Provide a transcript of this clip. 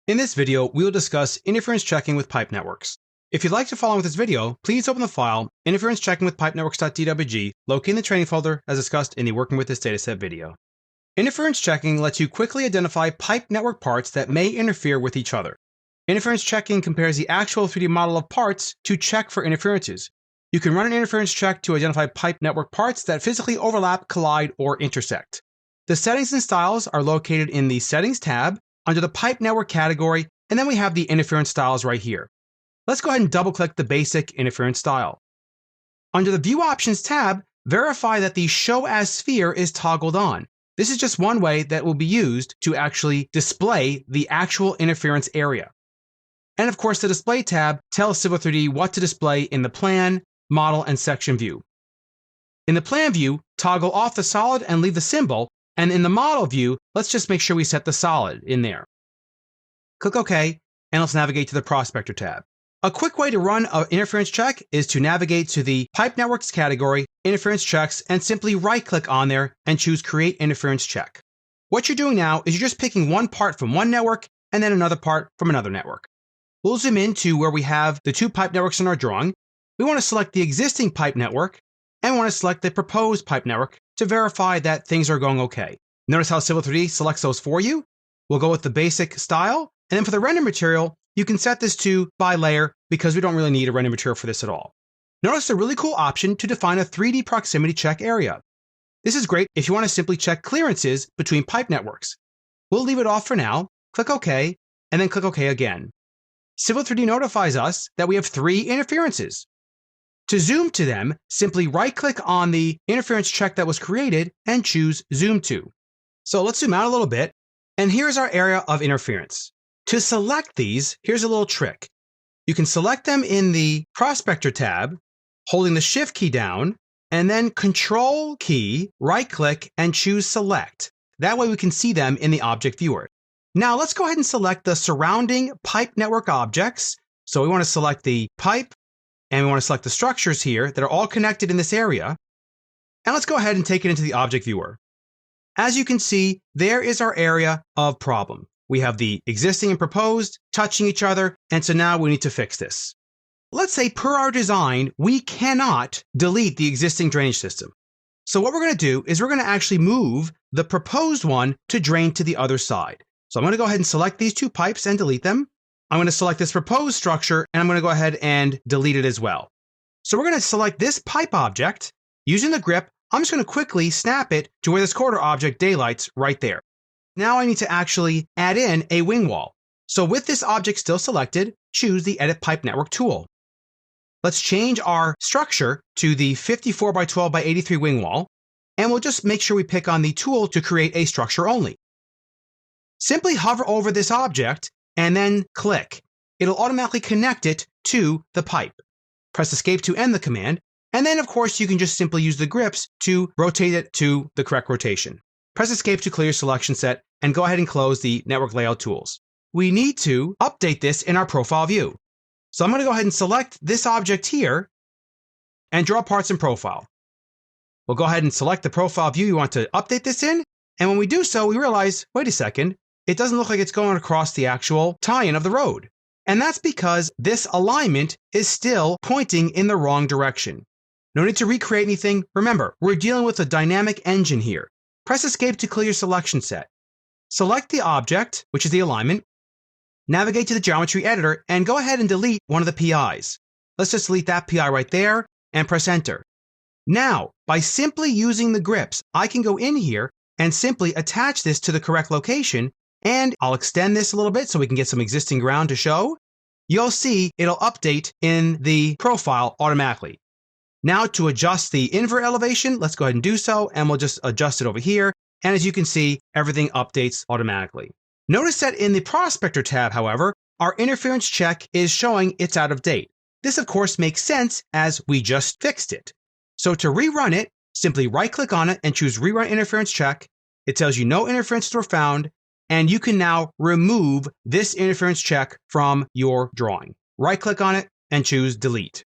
In this video, we will discuss interference checking with pipe networks. If you'd like to follow with this video, please open the file interference checking with pipe networks.dwg, locate in the training folder as discussed in the working with this dataset video. Interference checking lets you quickly identify pipe network parts that may interfere with each other. Interference checking compares the actual 3D model of parts to check for interferences. You can run an interference check to identify pipe network parts that physically overlap, collide, or intersect. The settings and styles are located in the Settings tab under the pipe network category, and then we have the interference styles right here. Let's go ahead and double-click the basic interference style. Under the View Options tab, verify that the Show as Sphere is toggled on. This is just one way that will be used to actually display the actual interference area. And of course, the Display tab tells Civil 3D what to display in the Plan, Model, and Section view. In the Plan view, toggle off the solid and leave the symbol, and in the Model view, let's just make sure we set the solid in there. Click OK, and let's navigate to the Prospector tab. A quick way to run an interference check is to navigate to the Pipe Networks category, Interference Checks, and simply right-click on there and choose Create Interference Check. What you're doing now is you're just picking one part from one network and then another part from another network. We'll zoom in to where we have the two pipe networks in our drawing. We want to select the existing pipe network, and we want to select the proposed pipe network to verify that things are going okay. Notice how Civil 3D selects those for you. We'll go with the basic style, and then for the render material, you can set this to by layer because we don't really need a render material for this at all. Notice a really cool option to define a 3D proximity check area. This is great if you want to simply check clearances between pipe networks. We'll leave it off for now, click OK, and then click OK again. Civil 3D notifies us that we have 3 interferences. To zoom to them, simply right-click on the interference check that was created and choose Zoom to. So let's zoom out a little bit, and here's our area of interference. To select these, here's a little trick. You can select them in the Prospector tab, holding the Shift key down, and then Control key, right-click, and choose Select. That way we can see them in the object viewer. Now let's go ahead and select the surrounding pipe network objects. So we want to select the pipe, and we want to select the structures here that are all connected in this area. And let's go ahead and take it into the object viewer. As you can see, there is our area of problem. We have the existing and proposed touching each other, and so now we need to fix this. Let's say per our design, we cannot delete the existing drainage system. So what we're going to do is we're going to actually move the proposed one to drain to the other side. So I'm going to go ahead and select these 2 pipes and delete them. I'm going to select this proposed structure, and I'm going to go ahead and delete it as well. So we're going to select this pipe object. Using the grip, I'm just going to quickly snap it to where this quarter object daylights right there. Now I need to actually add in a wing wall. So with this object still selected, choose the Edit Pipe Network tool. Let's change our structure to the 54 by 12 by 83 wing wall, and we'll just make sure we pick on the tool to create a structure only. Simply hover over this object and then click. It'll automatically connect it to the pipe. Press Escape to end the command, and then of course you can just simply use the grips to rotate it to the correct rotation. Press Escape to clear your selection set, and go ahead and close the Network Layout tools. We need to update this in our profile view. So I'm going to go ahead and select this object here and draw parts in profile. We'll go ahead and select the profile view you want to update this in, and when we do so, we realize, wait a second, it doesn't look like it's going across the actual tie-in of the road. And that's because this alignment is still pointing in the wrong direction. No need to recreate anything. Remember, we're dealing with a dynamic engine here. Press Escape to clear your selection set. Select the object, which is the alignment. Navigate to the geometry editor and go ahead and delete one of the PIs. Let's just delete that PI right there and press Enter. Now, by simply using the grips, I can go in here and simply attach this to the correct location, and I'll extend this a little bit so we can get some existing ground to show. You'll see it'll update in the profile automatically. Now to adjust the invert elevation, let's go ahead and do so, and we'll just adjust it over here. And as you can see, everything updates automatically. Notice that in the Prospector tab, however, our interference check is showing it's out of date. This of course makes sense as we just fixed it. So to rerun it, simply right-click on it and choose Rerun Interference Check. It tells you no interferences were found, and you can now remove this interference check from your drawing. Right-click on it and choose Delete.